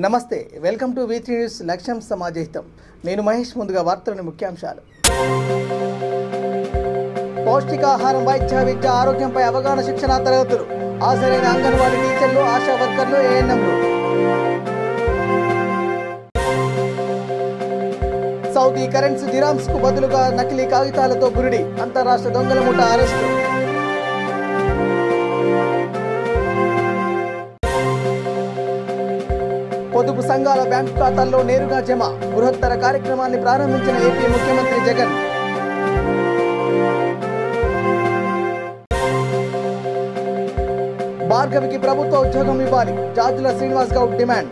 నమస్తే, welcome to V3 news లక్ష్యం సమాజహితం. నేను మహేష్. ముందుగా వార్తలోని ముఖ్యాంశాలు. పౌష్టికాహారం, వైద్య విద్య, ఆరోగ్యంపై అవగాహన శిక్షణ తరగతులు. హాజరైన అంగన్వాడీ టీచర్లు, ఆశా వర్కర్లు, ఏఎన్ఎంలు. సౌదీ కరెన్సీ దిరామ్స్ కు బదులుగా నకిలీ కాగితాలతో బురిడి. అంతరాష్ట్ర దొంగల ముఠ అరెస్టు. పొదుపు సంఘాల బ్యాంకు ఖాతాల్లో నేరుగా జమ. బృహత్తర కార్యక్రమాన్ని ప్రారంభించిన ఏపీ ముఖ్యమంత్రి జగన్. భార్గవికి ప్రభుత్వ ఉద్యోగం ఇవ్వాలి. జాజుల శ్రీనివాస్ గౌడ్ డిమాండ్.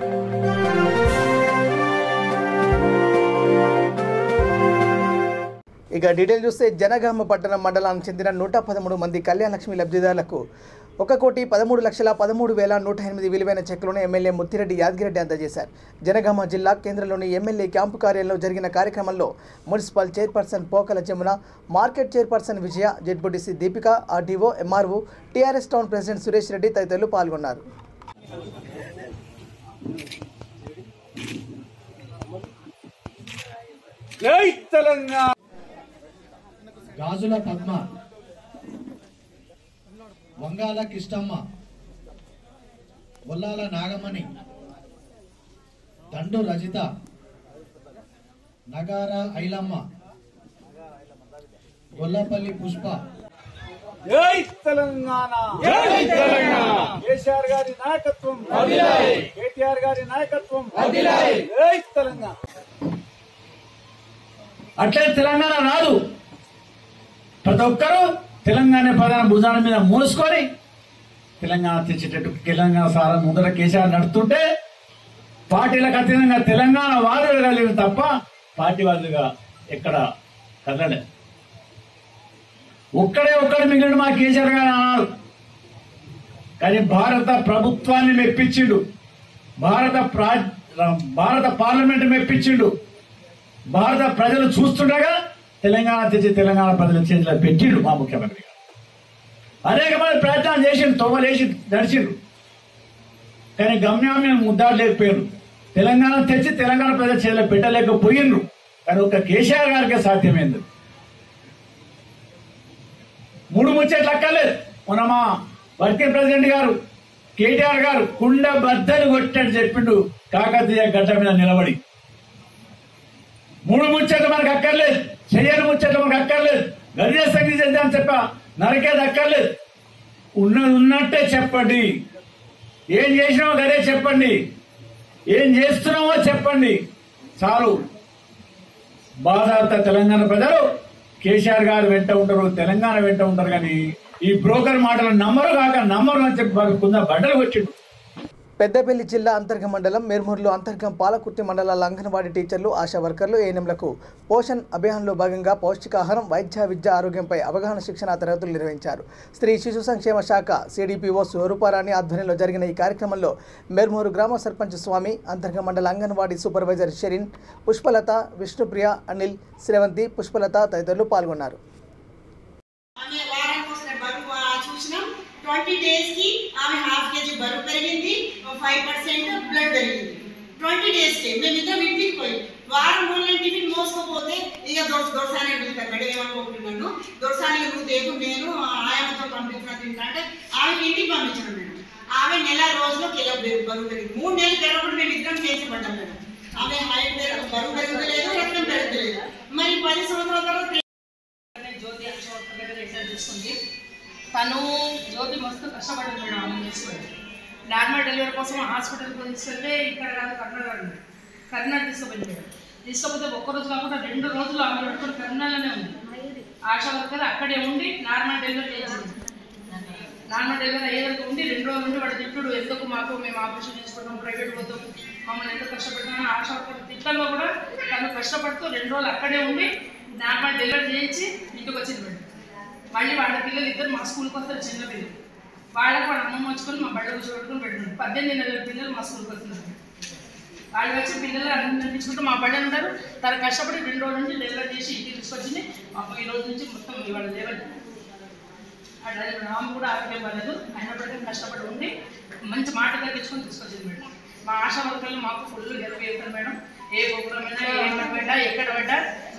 ఇక డీటెయిల్ చూస్తే జనగామ పట్టణం మండలానికి చెందిన 113 మంది కళ్యాణ లక్ష్మి లబ్ధిదారులకు 1,13,13,108 విలువైన చెక్కులను ఎమ్మెల్యే ముత్తిరెడ్డి యాదగిరెడ్డి అందజేశారు. జనగామ జిల్లా కేంద్రంలోని ఎమ్మెల్యే క్యాంపు కార్యాలయంలో జరిగిన కార్యక్రమంలో municipal chairperson Pokala Jamuna, market chairperson Vijaya, ZPTC Deepika, RDO, MRO, TRS town president Suresh Reddy తదితరులు పాల్గొన్నారు. గాజుల పద్మ, వంగాల కిష్టమ్మ, బొల్లాల నాగమణి, దండు రజిత, నగార ఐలమ్మ, గొల్లపల్లి పుష్ప. జై తెలంగాణ, జై తెలంగాణ. కేసీఆర్ గారి నాయకత్వం, కేటీఆర్ గారి నాయకత్వం. జై తెలంగాణ. అట్లే తెలంగాణ రాదు. ప్రతి ఒక్కరూ తెలంగాణ ప్రధాన భుజాల మీద మోసుకొని తెలంగాణ తెచ్చేటట్టు తెలంగాణ సారా ముందర కేసీఆర్ నడుస్తుంటే పార్టీలకు అతీతంగా తెలంగాణ వాదులుగా లేవు తప్ప పార్టీ వాదులుగా ఎక్కడ కదలలేదు. ఒక్కడు మిగిలిన మా కేసీఆర్ గారు అన్నారు. కానీ భారత ప్రభుత్వాన్ని మెప్పించిండు, భారత పార్లమెంట్ మెప్పించిండు. భారత ప్రజలు చూస్తుండగా తెలంగాణ తెచ్చి తెలంగాణ ప్రజల చేతిలో పెట్టిండు మా ముఖ్యమంత్రి గారు. అనేక మంది ప్రయత్నాలు చేసిండు, తోవలేసి నడిచిండు. కానీ గమ్యాన్ని ముద్దాడలేకపోయారు. తెలంగాణ తెచ్చి తెలంగాణ ప్రజల చేతిలో పెట్టలేకపోయిండ్రు. కానీ ఒక కేసీఆర్ గారికే సాధ్యమైంది. 3 ముచ్చట్లు అక్కర్లేదు. మొన్న మా వర్కింగ్ ప్రెసిడెంట్ గారు కేటీఆర్ గారు కుండ బద్దలు కొట్టాడు చెప్పిండు కాకతీయ గడ్డ మీద నిలబడి. 3 ముచ్చట్లు మనకు అక్కర్లేదు, చెయ్యని ముచ్చట్లు మనకు అక్కర్లేదు, గడియ సంగతి చేద్దామని చెప్ప నరకేది అక్కర్లేదు. ఉన్నది ఉన్నట్టే చెప్పండి. ఏం చేసినామో గదే చెప్పండి, ఏం చేస్తున్నామో చెప్పండి చాలు. బాధాత తెలంగాణ ప్రజలు కేసీఆర్ గారు వెంట ఉంటారు, తెలంగాణ వెంట ఉంటారు. కానీ ఈ బ్రోకర్ మాటలు నమ్మరు అని చెప్పి వారికి కుంద బట్టలు కొట్టిండు. పెద్దపల్లి జిల్లా అంతర్గం మండలం మెర్మూరులో అంతర్గం పాలకుర్తి మండలాల అంగన్వాడీ టీచర్లు, ఆశా వర్కర్లు, ఏఎన్ఎంలకు పోషణ్ అభియాన్లో భాగంగా పౌష్టికాహారం, వైద్య విద్య, ఆరోగ్యంపై అవగాహన శిక్షణ తరగతులు నిర్వహించారు. స్త్రీ శిశు సంక్షేమ శాఖ సిడిపిఓ స్వరూపారాణి ఆధ్వర్యంలో జరిగిన ఈ కార్యక్రమంలో మెర్మూరు గ్రామ సర్పంచ్ స్వామి, అంతర్గం మండల అంగన్వాడీ సూపర్వైజర్ షెరిన్, పుష్పలత, విష్ణుప్రియ, అనిల్, శ్రవంతి, పుష్పలత తదితరులు పాల్గొన్నారు. 20 days की आमे हाफ केजी बरुవు పెరిగింది, 5% బ్లడ్ పెరిగింది. 20 days కి మేము ఇద్దరం ఇంటికి పోయి వారం రోజులు టిఫిన్ మోసుకోపోతే ఇక దొరసానే వెళ్తారు. మేడం ఏమనుకుంటున్నాను, దొరసాని నువ్వు నేను ఆయనతో పంపించిన తింటే ఆమెకి ఇంటికి పంపించాను మేడం. ఆమె నెల రోజుల్లో కిలో బరువు పెరిగింది. 3 నెలలు పెరగకుండా మేము ఇద్దరం చేసిపడ్డాం మేడం. ఆమె హైట్ బరువు పెరుగుతలేదు, రక్తం పెరుగుతలేదు. మరి 10 సంవత్సరాల తర్వాత జ్యోతి చూస్తుంది. తను జ్యోతి మస్తు కష్టపడింది మేడం. ఆమె చేసుకోండి నార్మల్ డెలివరీ కోసం హాస్పిటల్కి తీసుకెళ్తే ఇక్కడ కాదు కర్నాటక తీసుకుపోతే ఒక్కరోజు కాకుండా 2 రోజులు ఆమె పెట్టుకుని కర్నాటకలోనే ఉంది. ఆశా వర్కర్ అక్కడే ఉండి నార్మల్ డెలివరీ చేసింది. నార్మల్ డెలివరీ అయ్యేందుకు ఉండి 2 రోజులు ఉండి వాడు తిట్టుడు, ఎందుకు మాకు మేము ఆపరేషన్ చేసుకుంటాం, ప్రైవేట్ పోతాం, మమ్మల్ని ఎందుకు కష్టపడుతున్నాం. ఆశా వర్కర్ తిట్టల్లో కూడా తను కష్టపడుతూ 2 రోజులు అక్కడే ఉండి నార్మల్ డెలివరీ చేయించి ఇంటికి వచ్చింది మేడం. మళ్ళీ వాళ్ళ పిల్లలు ఇద్దరు మా స్కూల్కి వస్తారు, చిన్న పిల్లలు. వాళ్ళకి వాళ్ళ అమ్మమ్మ వచ్చుకొని మా బళ్ళ కూర్చోబెట్టుకుని పెట్టుకుంటారు. 18 నెలల పిల్లలు మా స్కూల్కి వస్తున్నారు. వాళ్ళు వచ్చి పిల్లలు అన్నం నడిపించుకుంటూ మా బళ్ళని ఉంటారు. తను కష్టపడి 2 రోజుల నుంచి డెలివరీ చేసి ఇంటికి తీసుకొచ్చింది. మాకు ఈ రోజు నుంచి మొత్తం ఇవాళ లేవదు. ఆమె కూడా ఆరోగ్యం పడలేదు, అయినప్పటికీ కష్టపడి ఉండి మంచి మాట తగ్గించుకొని తీసుకొచ్చింది మేడం. మా ఆశా వర్కర్లు మాకు ఫుల్ హెల్ప్ చేస్తారు మేడం. ఏ ప్రోగ్రామ్ అయినా ఏ పడ్డా ఎక్కడ పడ్డా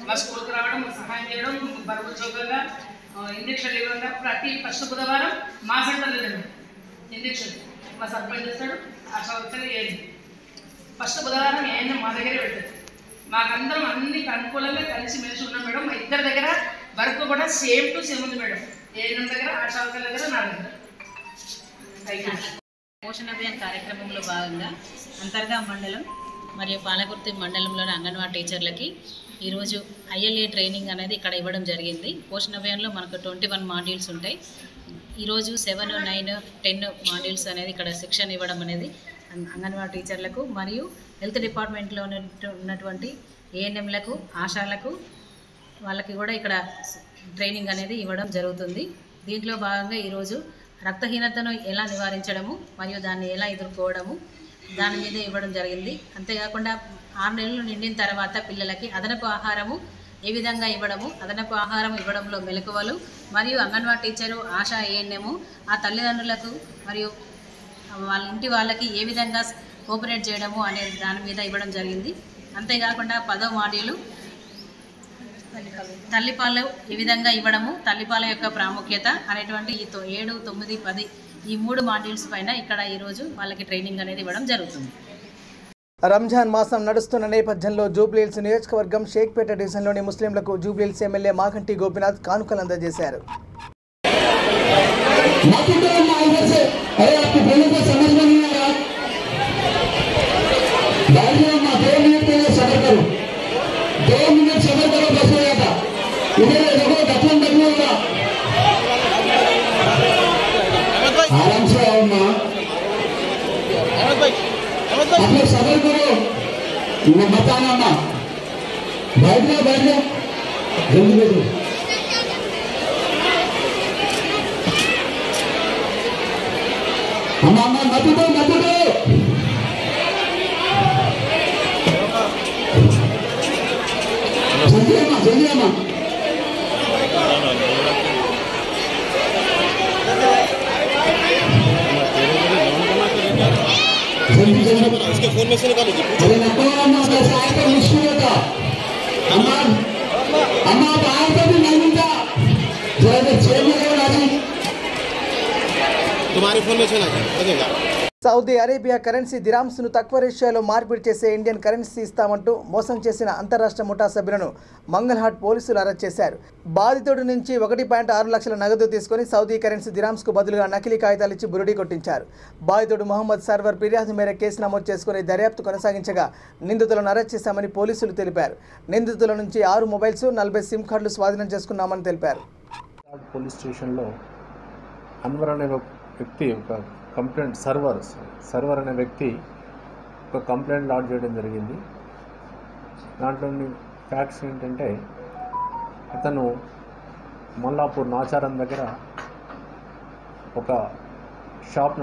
మా స్కూల్కి రావడం, సహాయం చేయడం, బరువు చౌకగా ఇంజక్షన్లు ఇవ్వగా ప్రతి ఫస్ట్ బుధవారం మా సెంటర్లో మేడం ఇంజక్షన్ మా సర్పంచ్ చేస్తాడు. ఆశా వర్కర్లు ఫస్ట్ బుధవారం ఏమైనా మా దగ్గరే పెడతారు. మాకందరం అన్ని అనుకూలంగా కలిసి మెలిసి ఉన్నాం మేడం. మా ఇద్దరి దగ్గర వర్క్ కూడా సేమ్ టు సేమ్ ఉంది మేడం. ఏఎన్ఎం దగ్గర, ఆశా వర్కర్ల దగ్గర, నా దగ్గర. పోషణ అభియాన్ కార్యక్రమంలో భాగంగా అంతర్గా మండలం మరియు పాలకుర్తి మండలంలోని అంగన్వాడీ టీచర్లకి ఈరోజు ILA ట్రైనింగ్ అనేది ఇక్కడ ఇవ్వడం జరిగింది. పోషణ అభియాన్లో మనకు 21 మాడ్యూల్స్ ఉంటాయి. ఈరోజు 7, 9, 10 మాడ్యూల్స్ అనేది ఇక్కడ శిక్షణ ఇవ్వడం అనేది అంగన్వాడీ టీచర్లకు మరియు హెల్త్ డిపార్ట్మెంట్లో ఉన్నటువంటి ANMలకు, ఆశాలకు వాళ్ళకి కూడా ఇక్కడ ట్రైనింగ్ అనేది ఇవ్వడం జరుగుతుంది. దీంట్లో భాగంగా ఈరోజు రక్తహీనతను ఎలా నివారించడము మరియు దాన్ని ఎలా ఎదుర్కోవడము దాని మీద ఇవ్వడం జరిగింది. అంతేకాకుండా 6 నెలలు నిండిన తర్వాత పిల్లలకి అదనపు ఆహారము ఏ విధంగా ఇవ్వడము, అదనపు ఆహారం ఇవ్వడంలో మెలకువలు మరియు అంగన్వాడీ టీచరు, ఆశా ANM ఆ తల్లిదండ్రులకు మరియు వాళ్ళ ఇంటి వాళ్ళకి ఏ విధంగా కోఆపరేట్ చేయడము అనే దాని మీద ఇవ్వడం జరిగింది. అంతేకాకుండా 10వ మాడ్యూలు తల్లిపాలు ఏ విధంగా ఇవ్వడము, తల్లిపాల యొక్క ప్రాముఖ్యత అనేటువంటి ఈ 7, 9, 10 ఈ 3 మాడ్యూల్స్ పైన ఇక్కడ ఈరోజు వాళ్ళకి ట్రైనింగ్ అనేది ఇవ్వడం జరుగుతుంది. రంజాన్ మాసం నడుస్తున్న నేపథ్యంలో జూబ్లీహిల్స్ నియోజకవర్గం షేక్పేట డివిజన్లోని ముస్లింలకు జూబ్లీహిల్స్ ఎమ్మెల్యే మాగంటి గోపీనాథ్ కానుకలు అందజేశారు. आराम से आओ माँ, आप लोग सबर करो, मैं बताना माँ, बैठ जाओ जल्दी बैठो। हम मामा मत उठो जल्दी माँ इसके फोन में से निकालो जी। अरे नको अम्मा पैसा आए तो मुश्किल होता, अम्मा आए तो भी नहीं मिलता, जरा चेक करो राजी। तुम्हारे फोन में से ना लगेगा। సౌదీ అరేబియా కరెన్సీ దిరామ్స్ను తక్కువ రేషియోలో మార్పిడి చేసే ఇండియన్ కరెన్సీ ఇస్తామంటూ మోసం చేసిన అంతరాష్ట్ర ముఠా సభ్యులను మంగల్హాట్ పోలీసులు అరెస్ట్ చేశారు. బాధితుడి నుంచి 1.6 లక్షల నగదు తీసుకుని సౌదీ కరెన్సీ దిరామ్స్కు బదులుగా నకిలీ కాగితాలు ఇచ్చి బురుడీ కొట్టించారు. బాధితుడు మహమ్మద్ సర్వర్ ఫిర్యాదు మేరకు కేసు నమోదు చేసుకుని దర్యాప్తు కొనసాగించగా నిందితులను అరెస్ట్ చేశామని పోలీసులు తెలిపారు. నిందితుల నుంచి 6 మొబైల్స్, 40 సిమ్ కార్డులు స్వాధీనం చేసుకున్నామని తెలిపారు. పోలీస్ స్టేషన్లో అన్వర్ అనే వ్యక్తి ఒక కంప్లైంట్ సర్వర్ అనే వ్యక్తి ఒక కంప్లైంట్ లాడ్జ్ చేయడం జరిగింది. దాంట్లోని ఫ్యాక్ట్స్ ఏంటంటే అతను మల్లాపూర్ నాచారం దగ్గర ఒక షాప్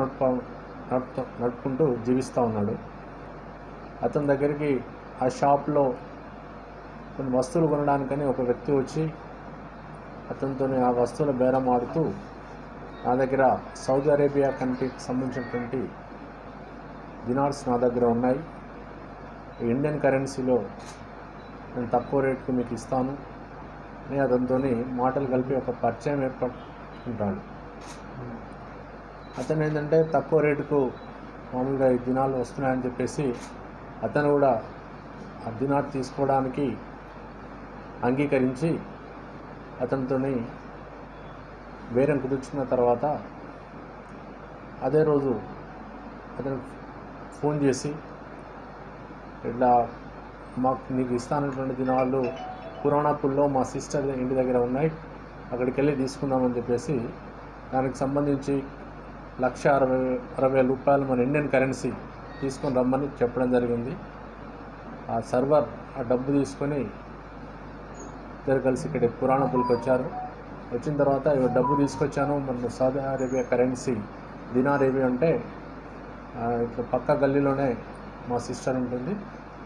నడుపుకుంటూ జీవిస్తూ ఉన్నాడు. అతని దగ్గరికి ఆ షాప్లో కొన్ని వస్తువులు కొనడానికని ఒక వ్యక్తి వచ్చి అతనితో ఆ వస్తువుల బేరం ఆడుతూ నా దగ్గర సౌదీ అరేబియా కంట్రీకి సంబంధించినటువంటి దినార్స్ నా దగ్గర ఉన్నాయి, ఇండియన్ కరెన్సీలో నేను తక్కువ రేటుకు మీకు ఇస్తాను అని అతనితో మాటలు కలిపి ఒక పరిచయం ఏర్పడుతుంటాడు. అతను ఏంటంటే తక్కువ రేటుకు మామూలుగా ఈ దినాలు వస్తున్నాయని చెప్పేసి అతను కూడా ఆ దినార్ తీసుకోవడానికి అంగీకరించి అతనితో బేరం కుదుర్చున్న తర్వాత అదే రోజు అతను ఫోన్ చేసి ఇట్లా నీకు ఇస్తానటువంటి దినాలు పురాణాపుల్లో మా సిస్టర్ ఇంటి దగ్గర ఉన్నాయి, అక్కడికి వెళ్ళి తీసుకుందామని చెప్పేసి దానికి సంబంధించి 1,60,000 రూపాయలు మన ఇండియన్ కరెన్సీ తీసుకొని రమ్మని చెప్పడం జరిగింది. ఆ సర్వర్ ఆ డబ్బు తీసుకొని ఇద్దరు కలిసి ఇక్కడ పురాణాపుల్కి వచ్చారు. వచ్చిన తర్వాత డబ్బు తీసుకొచ్చాను, మన సౌదీ అరేబియా కరెన్సీ దినార్ ఏవి అంటే ఇట్లా పక్క గల్లీలోనే మా సిస్టర్ ఉంటుంది,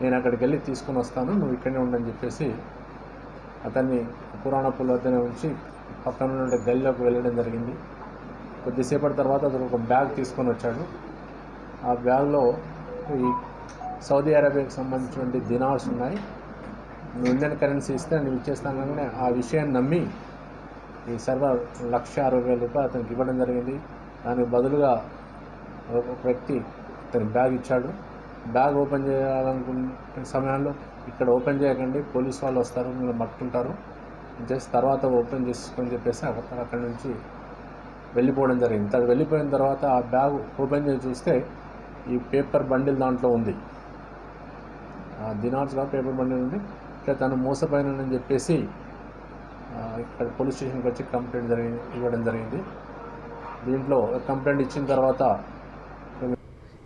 నేను అక్కడికి వెళ్ళి తీసుకొని వస్తాను, నువ్వు ఇక్కడనే ఉండని చెప్పేసి అతన్ని పురాణాపుల్ వద్దనే ఉంచి పక్కన ఉండే గల్లీలోకి వెళ్ళడం జరిగింది. కొద్దిసేపటి తర్వాత అతను ఒక బ్యాగ్ తీసుకొని వచ్చాడు. ఆ బ్యాగ్లో ఈ సౌదీ అరేబియాకి సంబంధించినటువంటి దినార్స్ ఉన్నాయి, నువ్వు ఇండియన్ కరెన్సీ ఇస్తే నేను ఇచ్చేస్తానని ఆ విషయాన్ని నమ్మి ఈ సర్వర్ ₹1,60,000 అతనికి ఇవ్వడం జరిగింది. దానికి బదులుగా ఒక వ్యక్తి అతని బ్యాగ్ ఇచ్చాడు. బ్యాగ్ ఓపెన్ చేయాలనుకున్న సమయంలో ఇక్కడ ఓపెన్ చేయకండి, పోలీస్ వాళ్ళు వస్తారు, మీరు పట్టుకుంటారు, జస్ట్ తర్వాత ఓపెన్ చేసుకొని చెప్పేసి అక్కడి నుంచి వెళ్ళిపోవడం జరిగింది. తను వెళ్ళిపోయిన తర్వాత ఆ బ్యాగ్ ఓపెన్ చేసి చూస్తే ఈ పేపర్ బండిల్ దాంట్లో ఉంది, దినార్స్గా పేపర్ బండిల్ ఉంది. ఇట్లా తను మోసపోయినని చెప్పేసి ఇక్కడ పోలీస్ స్టేషన్కి వచ్చి కంప్లైంట్ ఇవ్వడం జరిగింది. దీంట్లో కంప్లైంట్ ఇచ్చిన తర్వాత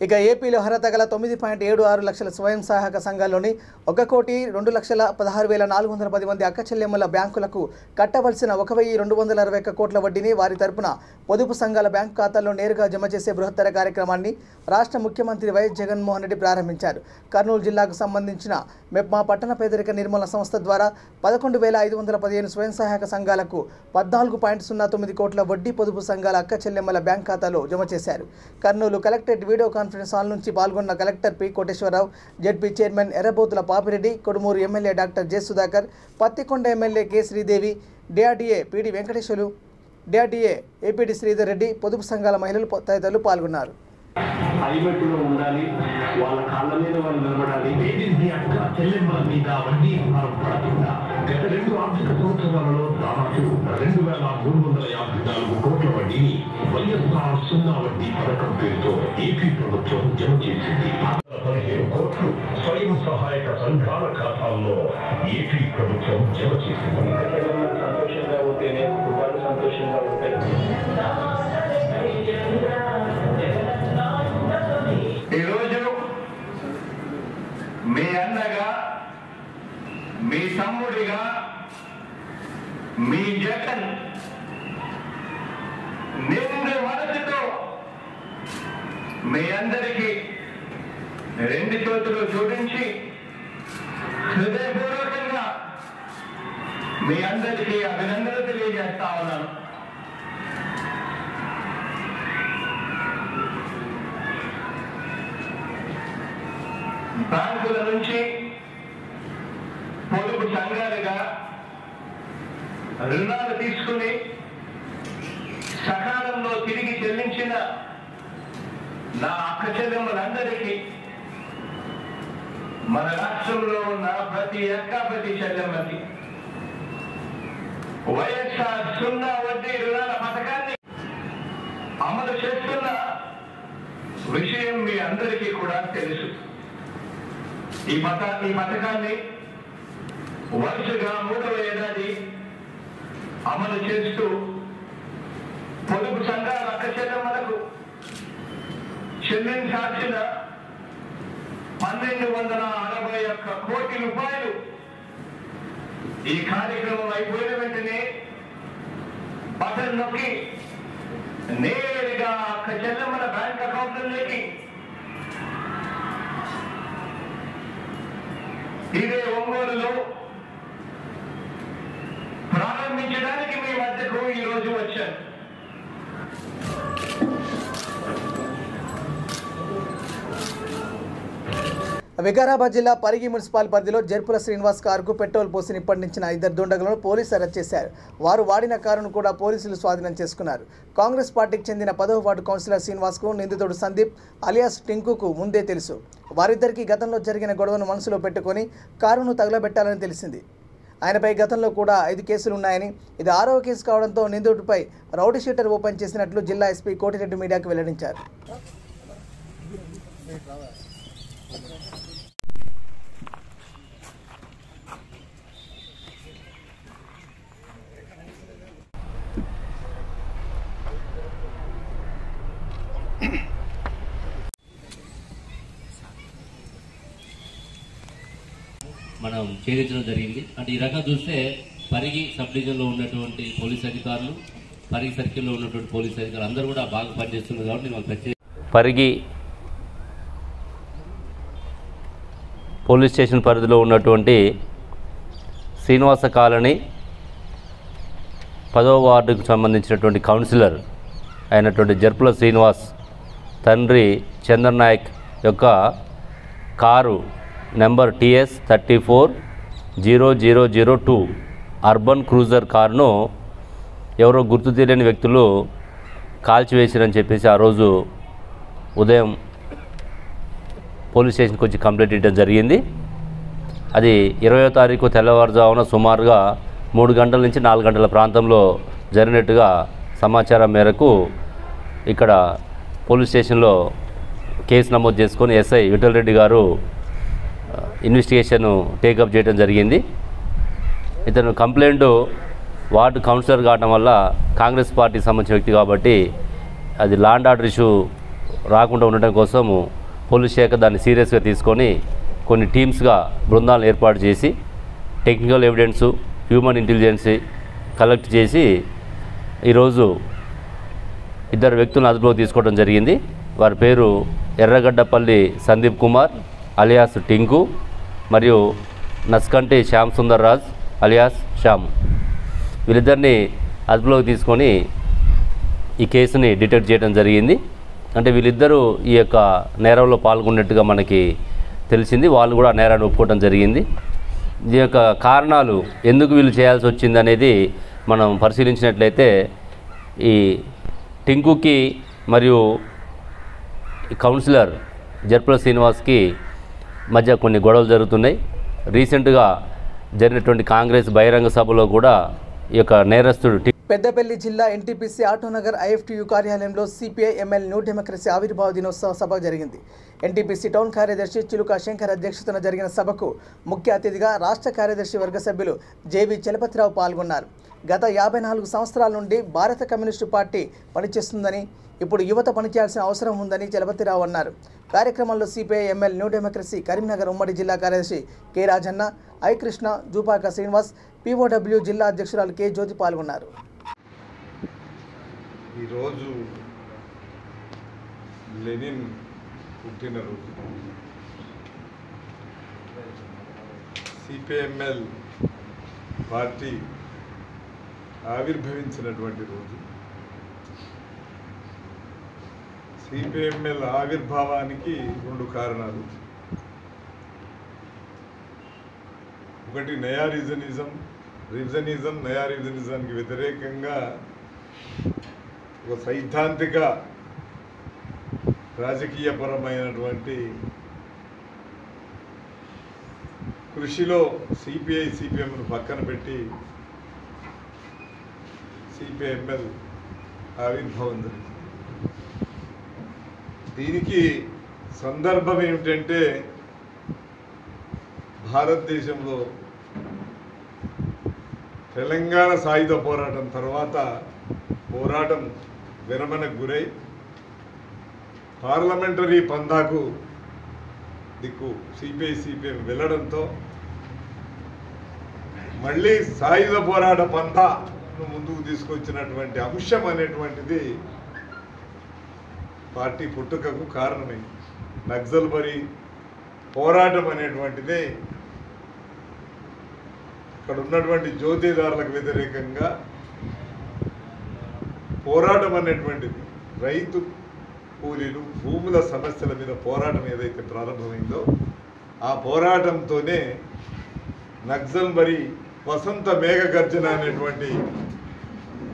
ఇక ఏపీలో అర్హత గల 9.76 లక్షల స్వయం సహాయక సంఘాల్లోని 1,02,16,410 మంది అక్క చెల్లెమ్మల బ్యాంకులకు కట్టవలసిన 1,261 కోట్ల వడ్డీని వారి తరపున పొదుపు సంఘాల బ్యాంకు ఖాతాల్లో నేరుగా జమ చేసే బృహత్తర కార్యక్రమాన్ని రాష్ట్ర ముఖ్యమంత్రి వైఎస్ జగన్మోహన్ రెడ్డి ప్రారంభించారు. కర్నూలు జిల్లాకు సంబంధించిన మెప్మా పట్టణ పేదరిక నిర్మూలన సంస్థ ద్వారా 11,515 స్వయం సహాయక సంఘాలకు 14.09 కోట్ల వడ్డీ పొదుపు సంఘాల అక్క చెల్లెమ్మల బ్యాంక్ ఖాతాలో జమ చేశారు. Kurnool collectorate video conference hall నుంచి పాల్గొన్న collector P Koteswararao, ZP chairman Errabothula Papireddy, Kodumuru MLA doctor J Sudhakar, Pattikonda MLA K Sridevi, DRDA PD Venkateswaru, DRDA APD Sridhar Reddy, పొదుపు సంఘాల మహిళలు తదితరులు పాల్గొన్నారు. హైబెట్లో ఉండాలి, వాళ్ళ కాళ్ళ మీద వాళ్ళు నిలబడాలి. మీ అక్క చెల్లెమ్మల మీద వడ్డీ భారం పడకుండా గత 2 ఆర్థిక సంవత్సరాలలో దాదాపు 2,354 కోట్ల వడ్డీని వైఎస్ఆర్ సున్నా వడ్డీ పథకం పేరుతో ఏపీ ప్రభుత్వం జమ చేసింది. 15 కోట్లు స్వయం సహాయక సంఘాల ఖాతాల్లో ఏపీ ప్రభుత్వం జమ చేసింది. సంతోషంగా ఉంటేనే కుటుంబాలు సంతోషంగా ఉంటాయి. ఈరోజు మీ అన్నగా, మీ తమ్ముడిగా, మీ జగన్ నిండు మనసుతో మీ అందరికీ 2 చేతులు జోడించి హృదయపూర్వకంగా మీ అందరికీ అభినందనలు తెలియజేస్తా ఉన్నాను. బ్యాంకుల నుంచి పొదుపు సంఘాలుగా రుణాలు తీసుకుని సకాలంలో తిరిగి చెల్లించిన నా అక్క చెల్లెమ్మలందరికీ, మన రాష్ట్రంలో ఉన్న ప్రతి అక్క ప్రతి చెల్లెమ్మకి వైఎస్ఆర్ సున్నా వడ్డీ రుణాల పథకాన్ని అమలు చేస్తున్న విషయం మీ అందరికీ కూడా తెలుసు. ఈ పథకాన్ని వరుసగా 3వ ఏడాది అమలు చేస్తూ పొదుపు సంఘాల అక్క చెల్లెమ్మలకు చెల్లించాల్సిన 1,261 కోట్ల రూపాయలు ఈ కార్యక్రమం అయిపోయిన వెంటనే బటన్ నొక్కి నేరుగా అక్క చెల్లెమ్మల బ్యాంక్ అకౌంట్లలోకి ఇదే ఒంగోలులో ప్రారంభించడానికి మీ మధ్యకు ఈరోజు వచ్చాను. వికారాబాద్ జిల్లా పరిగి మున్సిపల్ పరిధిలో జర్పుల శ్రీనివాస్ కారుకు పెట్రోల్ పోసి నిప్పండించిన 2 దుండగులను పోలీసులు అరెస్ట్ చేశారు. వారు వాడిన కారును కూడా పోలీసులు స్వాధీనం చేసుకున్నారు. కాంగ్రెస్ పార్టీకి చెందిన 10వ వార్డు కౌన్సిలర్ శ్రీనివాస్కు నిందితుడు సందీప్ అలియాస్ టింకుకు ముందే తెలుసు. వారిద్దరికీ గతంలో జరిగిన గొడవను మనసులో పెట్టుకొని కారును తగలబెట్టాలని తెలిసింది. ఆయనపై గతంలో కూడా 5 కేసులున్నాయని, ఇది 6వ కేసు కావడంతో నిందితుడిపై రౌడీ షీటర్ ఓపెన్ చేసినట్లు జిల్లా ఎస్పీ కోటిరెడ్డి మీడియాకు వెల్లడించారు. మనం ఛేదించడం జరిగింది. అంటే ఈ రకంగా చూస్తే పరిగి సబ్ డివిజన్లో ఉన్నటువంటి పోలీస్ అధికారులు, పరిగి సర్కిల్లో ఉన్నటువంటి పోలీస్ అధికారులు అందరూ కూడా బాగా పనిచేస్తున్నారు. కాబట్టి మనం ప్రత్యేక పరిగి పోలీస్ స్టేషన్ పరిధిలో ఉన్నటువంటి శ్రీనివాస కాలనీ 10వ వార్డుకు సంబంధించినటువంటి కౌన్సిలర్ అయినటువంటి జర్పుల శ్రీనివాస్ తండ్రి చంద్రనాయక్ యొక్క car number TS340002 urban cruiser కారును ఎవరో గుర్తు తెలియని వ్యక్తులు కాల్చివేసిరని చెప్పేసి ఆ రోజు ఉదయం పోలీస్ స్టేషన్కి వచ్చి కంప్లైంట్ ఇవ్వడం జరిగింది. అది 20వ తారీఖు తెల్లవారుజామున సుమారుగా 3 గంటల నుంచి 4 గంటల ప్రాంతంలో జరిగినట్టుగా సమాచారం మేరకు ఇక్కడ పోలీస్ స్టేషన్లో కేసు నమోదు చేసుకొని ఎస్ఐ విఠల్ రెడ్డి గారు ఇన్వెస్టిగేషన్ టేకప్ చేయడం జరిగింది. ఇతను కంప్లైంట్ వార్డు కౌన్సిలర్ కావడం వల్ల కాంగ్రెస్ పార్టీకి సంబంధించిన వ్యక్తి కాబట్టి అది లా అండ్ ఆర్డర్ ఇష్యూ రాకుండా ఉండటం కోసము పోలీస్ శాఖ దాన్ని సీరియస్గా తీసుకొని కొన్ని టీమ్స్గా బృందాలను ఏర్పాటు చేసి technical evidence, human intelligence collect చేసి ఈరోజు 2 వ్యక్తులను అదుపులోకి తీసుకోవడం జరిగింది. వారి పేరు ఎర్రగడ్డపల్లి సందీప్ కుమార్ అలియాస్ టింకు మరియు నస్కంటి శ్యామ్ సుందర్ రాజ్ అలియాస్ శ్యామ్. వీళ్ళిద్దరిని అదుపులోకి తీసుకొని ఈ కేసుని డిటెక్ట్ చేయడం జరిగింది. అంటే వీళ్ళిద్దరూ ఈ యొక్క నేరంలో పాల్గొన్నట్టుగా మనకి తెలిసింది. వాళ్ళు కూడా నేరాన్ని ఒప్పుకోవడం జరిగింది. దీని యొక్క కారణాలు ఎందుకు వీళ్ళు చేయాల్సి వచ్చింది అనేది మనం పరిశీలించినట్లయితే ఈ టింకుకి మరియు ఈ కౌన్సిలర్ జర్పుల శ్రీనివాస్కి మధ్య కొన్ని గొడవలు జరుగుతున్నాయి. రీసెంట్గా జరిగినటువంటి కాంగ్రెస్ బహిరంగ సభలో కూడా ఈ యొక్క నేరస్తుడు పెద్దపల్లి జిల్లా ఎన్టీపీసీ ఆటోనగర్ ఐఎఫ్టీయూ కార్యాలయంలో సిపిఐ ఎంఎల్ న్యూ డెమోక్రసీ ఆవిర్భావ దినోత్సవ సభ జరిగింది. ఎన్టీపీసీ టౌన్ కార్యదర్శి చిలుక శంకర్ అధ్యక్షతన జరిగిన సభకు ముఖ్య అతిథిగా రాష్ట్ర కార్యదర్శి వర్గ సభ్యులు జేవి చలపతిరావు పాల్గొన్నారు. గత 54 సంవత్సరాల నుండి భారత కమ్యూనిస్టు పార్టీ పనిచేస్తుందని, ఇప్పుడు యువత పనిచేయాల్సిన అవసరం ఉందని చలపతిరావు అన్నారు. కార్యక్రమంలో CPI ML new democracy Karimnagar ఉమ్మడి జిల్లా కార్యదర్శి K Rajanna, I Krishna, Jupaka Srinivas, POW జిల్లా అధ్యక్షురాలు కె జ్యోతి పాల్గొన్నారు. ఈరోజు లెనిన్ పుట్టినరోజు. సిపిఎంఎల్ పార్టీ ఆవిర్భవించినటువంటి రోజు. సిపిఎంఎల్ ఆవిర్భావానికి 2 కారణాలు. ఒకటి నయా రివిజనిజం, నయా రివిజనిజానికి వ్యతిరేకంగా ఒక సైద్ధాంతిక రాజకీయపరమైనటువంటి కృషిలో సిపిఎంను పక్కన పెట్టి సిపిఎంఎల్ ఆవిర్భావం జరిగింది. దీనికి సందర్భం ఏమిటంటే భారతదేశంలో తెలంగాణ సాయుధ పోరాటం తర్వాత పోరాటం విరమణకు గురై పార్లమెంటరీ పందాకు దిక్కు సిపిఎం వెళ్ళడంతో మళ్ళీ సాయుధ పోరాట పందాను ముందుకు తీసుకొచ్చినటువంటి అంశం అనేటువంటిది పార్టీ పుట్టుకకు కారణమైంది. నక్సల్బరీ పోరాటం అనేటువంటిదే ఇక్కడ ఉన్నటువంటి జ్యోతిదారులకు వ్యతిరేకంగా పోరాటం అనేటువంటిది, రైతు కూలీలు భూముల సమస్యల మీద పోరాటం ఏదైతే ప్రారంభమైందో ఆ పోరాటంతోనే నక్సల్బరీ వసంత మేఘ గర్జన అనేటువంటి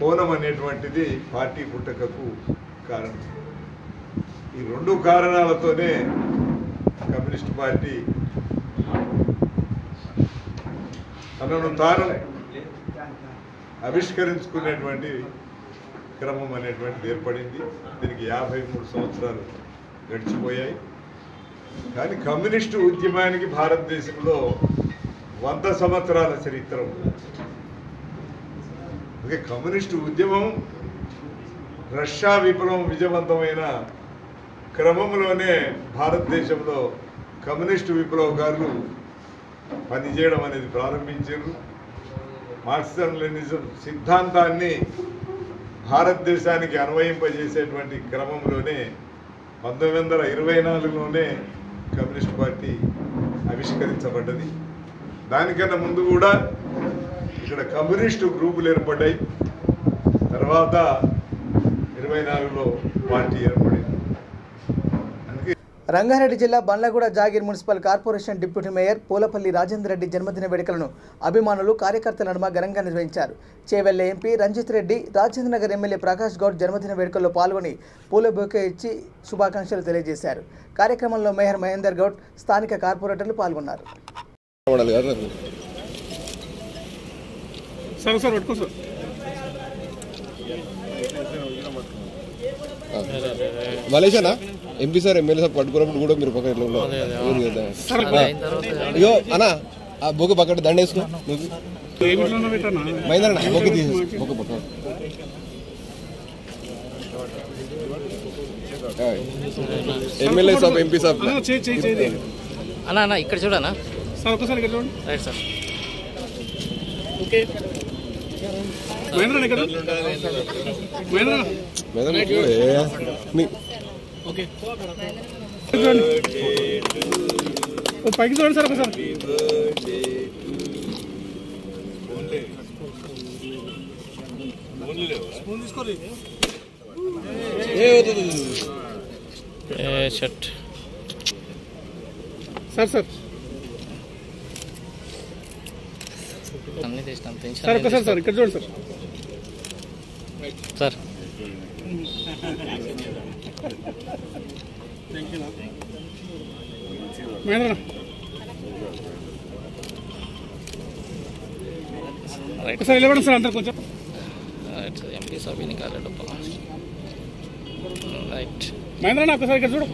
కోణం అనేటువంటిది పార్టీ పుట్టుకకు కారణం. ఈ 2 కారణాలతోనే కమ్యూనిస్ట్ పార్టీ తనను తాను ఆవిష్కరించుకునేటువంటి క్రమం అనేటువంటిది ఏర్పడింది. దీనికి 53 సంవత్సరాలు గడిచిపోయాయి. కానీ కమ్యూనిస్టు ఉద్యమానికి భారతదేశంలో 100 సంవత్సరాల చరిత్ర ఉంది. అందుకే కమ్యూనిస్టు ఉద్యమం రష్యా విప్లవం విజయవంతమైన క్రమంలోనే భారతదేశంలో కమ్యూనిస్టు విప్లవకారులు పనిచేయడం అనేది ప్రారంభించారు. మార్క్సిజం లెనినిజం సిద్ధాంతాన్ని భారతదేశానికి అన్వయింపజేసేటువంటి క్రమంలోనే 1924లోనే కమ్యూనిస్ట్ పార్టీ ఆవిష్కరించబడ్డది. దానికన్నా ముందు కూడా ఇక్కడ కమ్యూనిస్టు గ్రూపులు ఏర్పడ్డాయి. తర్వాత 24లో పార్టీ ఏర్పడింది. రంగారెడ్డి జిల్లా Bandlaguda jagir municipal corporation deputy mayor Pulapalli Rajender Reddy జన్మదిన వేడుకలను అభిమానులు కార్యకర్తల నడుమ ఘనంగా నిర్వహించారు. చేవెళ్ల ఎంపీ రంజిత్ రెడ్డి, రాజేంద్ర నగర్ ఎమ్మెల్యే ప్రకాష్ గౌడ్ జన్మదిన వేడుకల్లో పాల్గొని పూల బొకే ఇచ్చి శుభాకాంక్షలు తెలియజేశారు. కార్యక్రమంలో మేయర్ మహేందర్ గౌడ్, స్థానిక కార్పొరేటర్లు పాల్గొన్నారు. మలేషియానా ఎంపీ సార్ ఎమ్మెల్యే సార్ పట్టుకున్నప్పుడు కూడా మీరు పక్కన అయ్యో అన్నా ఆ బొక్క పక్కన దండ వేసుకో మైందరణ బొక్క తీసేసి బొక్క పక్క ఎమ్మెల్యే సాబ్ ఎంపీ సాబ్ అన్నా అన్న ఇక్కడ చూడనా సార్ ఒకసారి ఇక్కడ చూడండి. Right sir. ఓకే మహేంద్ర ఇక్కడ ఓకే పైకి చూడండి సార్ ఒకసారి. షర్ట్ సార్ సార్ అన్నీ తీసినాం సార్ ఒకసారి సార్ ఇక్కడ చూడండి సార్. సార్ మహేంద్ర ఒకసారి నిలబడండి సార్ అందరు కొంచెం. ఎంపీ సాబ్ నికాలే డబ్బా. రైట్ మహేంద్ర ఒకసారి ఇక్కడ చూడు.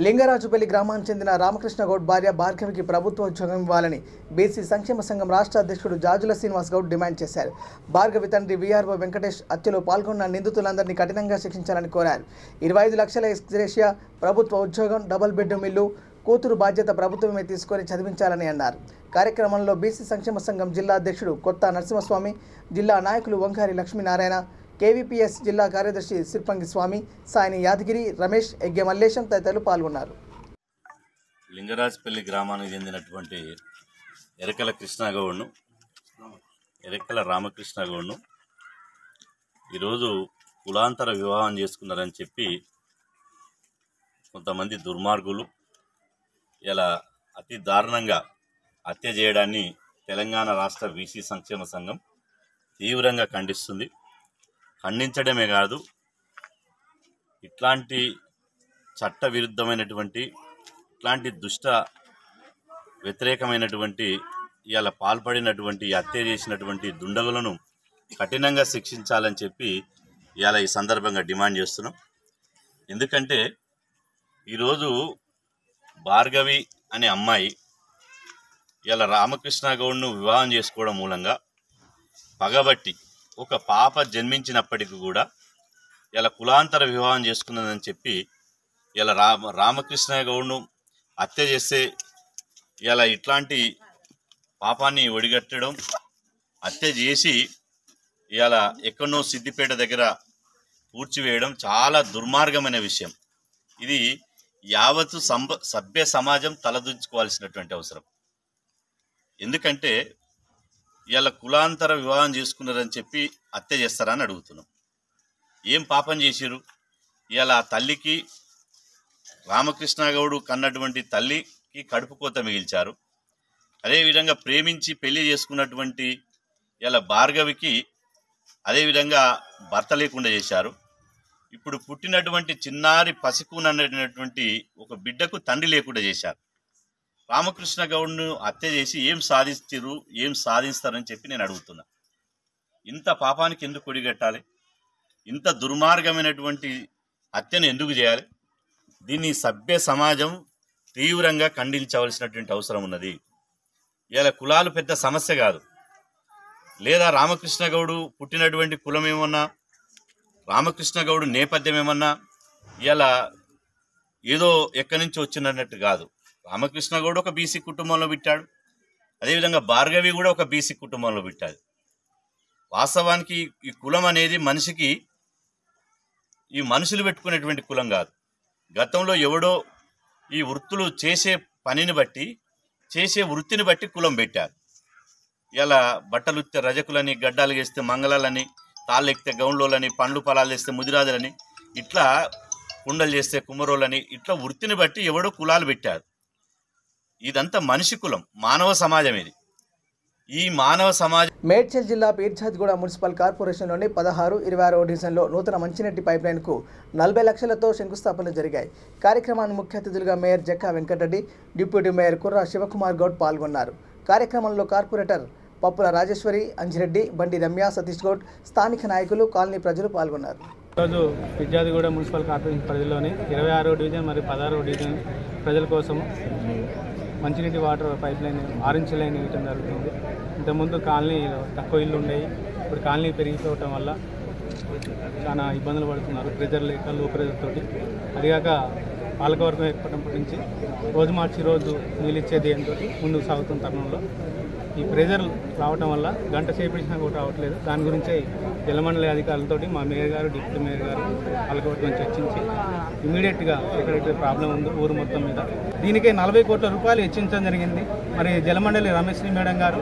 లింగరాజుపల్లి గ్రామానికి చెందిన రామకృష్ణ గౌడ్ భార్య భార్గవికి ప్రభుత్వ ఉద్యోగం ఇవ్వాలని బీసీ సంక్షేమ సంఘం రాష్ట్ర అధ్యక్షుడు జాజుల శ్రీనివాస్ గౌడ్ డిమాండ్ చేశారు. భార్గవి తండ్రి వీఆర్ఓ వెంకటేష్ హత్యలో పాల్గొన్న నిందితులందరినీ కఠినంగా శిక్షించాలని కోరారు. 25 లక్షల ఎక్స్గ్రేషియా, ప్రభుత్వ ఉద్యోగం, డబుల్ బెడ్రూమ్ ఇల్లు, కూతురు బాధ్యత ప్రభుత్వమే తీసుకొని చదివించాలని అన్నారు. కార్యక్రమంలో బీసీ సంక్షేమ సంఘం జిల్లా అధ్యక్షుడు కొత్త నరసింహస్వామి, జిల్లా నాయకులు వంకారి లక్ష్మీనారాయణ, కేవీపీఎస్ జిల్లా కార్యదర్శి సిర్పంగి స్వామి, సాయిని యాదగిరి, రమేష్, ఎగ్గె మల్లేశం తదితరులు పాల్గొన్నారు. లింగరాజపల్లి గ్రామానికి చెందినటువంటి ఎరకల రామకృష్ణ గౌడ్ను ఈరోజు కులాంతర వివాహం చేసుకున్నారని చెప్పి కొంతమంది దుర్మార్గులు ఇలా అతి దారుణంగా హత్య చేయడాన్ని తెలంగాణ రాష్ట్ర బీసీ సంక్షేమ సంఘం తీవ్రంగా ఖండిస్తుంది. ఖండించడమే కాదు, ఇట్లాంటి చట్ట విరుద్ధమైనటువంటి, ఇట్లాంటి దుష్ట వ్యతిరేకమైనటువంటి ఇలా పాల్పడినటువంటి, హత్య చేసినటువంటి దుండగులను కఠినంగా శిక్షించాలని చెప్పి ఇలా ఈ సందర్భంగా డిమాండ్ చేస్తున్నాం. ఎందుకంటే ఈరోజు భార్గవి అనే అమ్మాయి ఇలా రామకృష్ణ గౌడ్ను వివాహం చేసుకోవడం మూలంగా పగబట్టి ఒక పాప జన్మించినప్పటికీ కూడా ఇలా కులాంతర వివాహం చేసుకున్నదని చెప్పి ఇలా రామకృష్ణ గౌడ్ను హత్య చేస్తే ఇలా ఇట్లాంటి పాపాన్ని ఒడిగట్టడం, హత్య చేసి ఇలా ఎక్కడో సిద్దిపేట దగ్గర పూడ్చివేయడం చాలా దుర్మార్గమైన విషయం. ఇది యావత్తు సభ్య సమాజం తలదించుకోవాల్సినటువంటి అవసరం. ఎందుకంటే ఇలా కులాంతర వివాహం చేసుకున్నారని చెప్పి హత్య చేస్తారా అని అడుగుతున్నాం. ఏం పాపం చేసిరు? ఇలా తల్లికి, రామకృష్ణ గౌడు కన్నటువంటి తల్లికి కడుపు కోత మిగిల్చారు. అదేవిధంగా ప్రేమించి పెళ్లి చేసుకున్నటువంటి ఇలా భార్గవికి అదేవిధంగా భర్త లేకుండా చేశారు. ఇప్పుడు పుట్టినటువంటి చిన్నారి పసికూనటువంటి ఒక బిడ్డకు తండ్రి లేకుండా చేశారు. రామకృష్ణ గౌడ్ను హత్య చేసి ఏం సాధిస్తారు, ఏం సాధిస్తారని చెప్పి నేను అడుగుతున్నా. ఇంత పాపానికి ఎందుకు ఒడిగట్టాలి? ఇంత దుర్మార్గమైనటువంటి హత్యను ఎందుకు చేయాలి? దీన్ని సభ్య సమాజం తీవ్రంగా ఖండించవలసినటువంటి అవసరం ఉన్నది. ఇలా కులాలు పెద్ద సమస్య కాదు. లేదా రామకృష్ణ గౌడు పుట్టినటువంటి కులం ఏమన్నా, రామకృష్ణ గౌడు నేపథ్యం ఏమన్నా ఇలా ఏదో ఎక్కడి నుంచి వచ్చినట్టు కాదు. రామకృష్ణ గౌడ్ ఒక బీసీ కుటుంబంలో పుట్టాడు. అదేవిధంగా భార్గవి కూడా ఒక బీసీ కుటుంబంలో పుట్టాడు. వాస్తవానికి ఈ కులం అనేది మనిషికి, ఈ మనుషులు పెట్టుకునేటువంటి కులం కాదు. గతంలో ఎవడో ఈ వృత్తులు చేసే పనిని బట్టి, చేసే వృత్తిని బట్టి కులం పెట్టారు. ఇలా బట్టలు ఉత్తే రజకులని, గడ్డాలు వేస్తే మంగళాలని, తాళ్ళు ఎక్కితే గౌన్లోలని, పండ్లు పొలాలు వేస్తే ముదిరాజులని, ఇట్లా కుండలు చేస్తే కుమ్మరోళ్ళని ఇట్లా వృత్తిని బట్టి ఎవడో కులాలు పెట్టారు. ఇదంతా మనిషి కులం, మానవ సమాజం. ఇది ఈ మానవ సమాజం. మేడ్చల్ జిల్లా పీర్జాద్గూడ మున్సిపల్ కార్పొరేషన్లోని 16, 26వ డివిజన్లో నూతన మంచినీటి పైప్లైన్కు 40 లక్షలతో శంకుస్థాపనలు జరిగాయి. కార్యక్రమాన్ని ముఖ్య అతిథులుగా mayor Jakka Venkatareddy, deputy mayor Kurra Sivakumar Goud పాల్గొన్నారు. కార్యక్రమంలో కార్పొరేటర్ పప్పుల రాజేశ్వరి, అంజిరెడ్డి, బండి రమ్య, సతీష్ గౌడ్, స్థానిక నాయకులు, కాలనీ ప్రజలు పాల్గొన్నారు. ఈరోజు పీర్జాద్గూడ మున్సిపల్ కార్పొరేషన్ పరిధిలోని 26వ డివిజన్ మరియు 16వ డివిజన్ ప్రజల కోసం మంచినీటి వాటర్ పైప్ లైన్ 6 ఇంచుల లైన్ వేయడం జరుగుతుంది. ఇంతకుముందు కాలనీలో తక్కువ ఇల్లు ఉండేవి. ఇప్పుడు కాలనీ పెరిగిపోవటం వల్ల చాలా ఇబ్బందులు పడుతున్నారు. ప్రెజర్ లేక, లో ప్రెజర్ తోటి. అదిగాక పాలకవర్గం ఏర్పడినప్పటి నుంచి రోజు మార్చి రోజు నీళ్ళు ఇచ్చే దేంతో ముందుకు సాగుతున్న తరుణంలో ఈ ప్రెజర్ రావటం వల్ల గంట సేపు ఇచ్చినా కూడా రావట్లేదు. దాని గురించే జలమండలి అధికారులతో మా మేయర్ గారు, డిప్యూటీ మేయర్ గారు పాలకవర్గం చర్చించి ఇమీడియట్గా ఎక్కడైతే ప్రాబ్లం ఉందో ఊరు మొత్తం మీద దీనికే 40 కోట్ల రూపాయలు వెచ్చించడం జరిగింది. మరి జలమండలి రమేశ్వరి మేడం గారు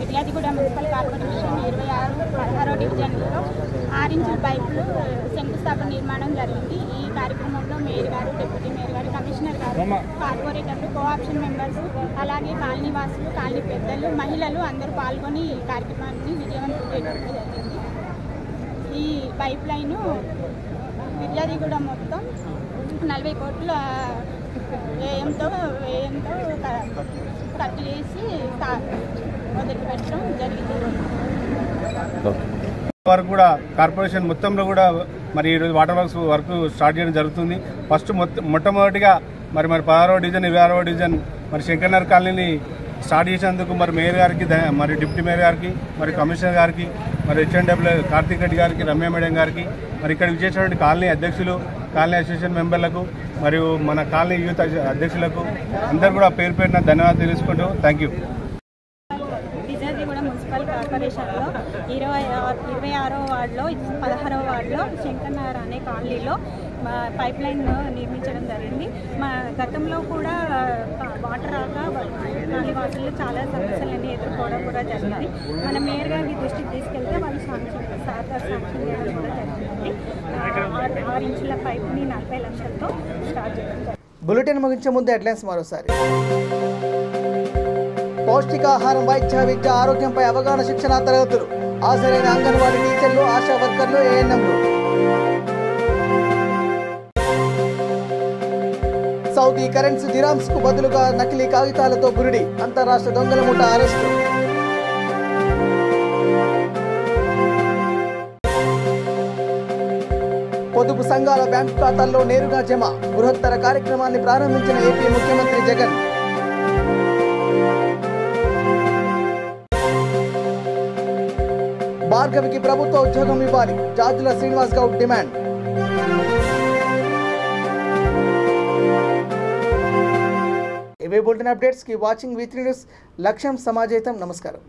పీర్జాద్గూడ మున్సిపల్ కార్పొరేషన్ 26, 16వ డివిజన్లో 6 ఇంచుల పైపులు శంకుస్థాపన నిర్మాణం జరిగింది. ఈ కార్యక్రమంలో మేయర్ గారు, డిప్యూటీ మేయర్ గారు, కమిషనర్ గారు, కార్పొరేటర్లు, కోఆప్షన్ మెంబర్స్, అలాగే కాలనీ వాసులు, కాలనీ పెద్దలు, మహిళలు అందరూ పాల్గొని ఈ కార్యక్రమాన్ని విజయవంతం చేయడం జరిగింది. ఈ పైప్ లైను పీర్జాద్గూడ మొత్తం 40 కోట్ల వ్యయంతో కట్ చేసి మొదలు పెట్టడం జరిగింది. వరకు కూడా కార్పొరేషన్ మొత్తంలో కూడా మరి ఈరోజు వాటర్ వర్క్స్ వర్క్ స్టార్ట్ చేయడం జరుగుతుంది. ఫస్ట్ మొట్టమొదటిగా మరి 16వ డివిజన్, 26వ డివిజన్ మరి శంకర్నగర్ కాలనీని స్టార్ట్ చేసేందుకు మరి మేయర్ గారికి, మరి డిప్యూటీ మేయర్ గారికి, మరి కమిషనర్ గారికి, మరి హెచ్ఎండ్డబ్ల్యూ కార్తీక్ రెడ్డి గారికి, రమ్య మేడం గారికి, మరి ఇక్కడ విచ్చేసినటువంటి కాలనీ అధ్యక్షులు, కాలనీ అసోసియేషన్ మెంబర్లకు, మరియు మన కాలనీ యూత్ అధ్యక్షులకు అందరూ కూడా పేరు పేరున ధన్యవాదాలు తెలుసుకుంటూ థ్యాంక్ యూ. పీర్జాద్గూడ మున్సిపల్ కార్పొరేషన్లో 26వ వార్డులో, 16వ వార్డులో శంకర్నగర్ అనే కాలనీలో పైప్ లైన్ నిర్మించడం జరిగింది. మా గతంలో కూడా వాటర్ రాక కాలనీ వాసులు చాలా సమస్యలన్నీ ఎదుర్కోవడం కూడా జరిగింది. మన మేయర్ గారి దృష్టికి తీసుకెళ్తే వాళ్ళు శాంక్షన్ చేయడం కూడా జరిగింది. 6 ఇంచుల పైప్ని 40 లక్షలతో స్టార్ట్ చేయడం జరిగింది. బులెటిన్ ముగించే ముందు హెడ్లైన్స్ మరోసారి. పౌష్టికాహారం, వైద్య విద్య, ఆరోగ్యంపై అవగాహన శిక్షణ తరగతులు. హాజరైన అంగన్వాడీ టీచర్లు, ఆశా వర్కర్లు, ఏఎన్ఎంలు. సౌదీ కరెన్సీ దిరామ్స్ కు బదులుగా నకిలీ కాగితాలతో బురిడి. అంతర్రాష్ట్ర దొంగల ముఠా అరెస్టు. పొదుపు సంఘాల బ్యాంకు ఖాతాల్లో నేరుగా జమ. బృహత్తర కార్యక్రమాన్ని ప్రారంభించిన ఏపీ ముఖ్యమంత్రి జగన్. భార్గవికి ప్రభుత్వ ఉద్యోగం ఇవ్వాలి. జాజుల శ్రీనివాస్ గౌడ్ డిమాండ్. ఇవే bulletin updates. Keep watching V3 news. లక్ష్యం సమాజేతం. నమస్కారం.